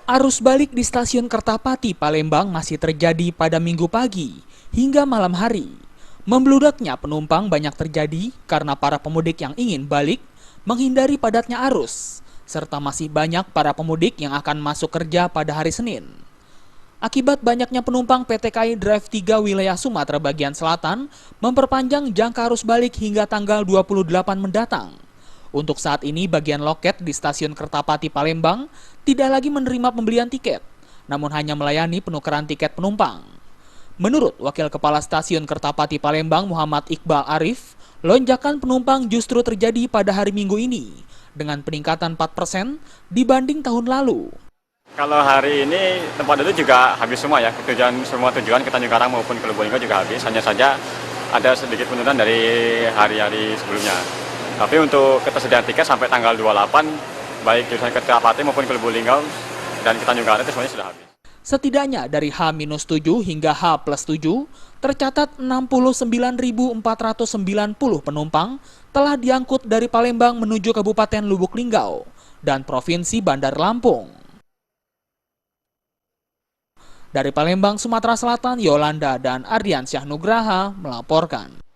Arus balik di stasiun Kertapati, Palembang masih terjadi pada Minggu pagi hingga malam hari. Membludaknya penumpang banyak terjadi karena para pemudik yang ingin balik menghindari padatnya arus, serta masih banyak para pemudik yang akan masuk kerja pada hari Senin. Akibat banyaknya penumpang, PT KAI Drive 3 wilayah Sumatera bagian selatan memperpanjang jangka arus balik hingga tanggal 28 mendatang. Untuk saat ini, bagian loket di stasiun Kertapati Palembang tidak lagi menerima pembelian tiket, namun hanya melayani penukaran tiket penumpang. Menurut Wakil Kepala Stasiun Kertapati Palembang Muhammad Iqbal Arif, lonjakan penumpang justru terjadi pada hari Minggu ini, dengan peningkatan 4% dibanding tahun lalu. Kalau hari ini tempat duduk juga habis semua ya, semua tujuan ke Tanjung Karang maupun ke Lubulingga juga habis, hanya saja ada sedikit penurunan dari hari-hari sebelumnya. Tapi untuk ketersediaan tiket sampai tanggal 28, baik jurusan ke Kertapati maupun ke Lubulingga dan ke Tanjung Karang itu semuanya sudah habis. Setidaknya dari H-7 hingga H+7, tercatat 69.490 penumpang telah diangkut dari Palembang menuju Kabupaten Lubuk Linggau dan Provinsi Bandar Lampung. Dari Palembang, Sumatera Selatan, Yolanda dan Ardiansyah Nugraha melaporkan.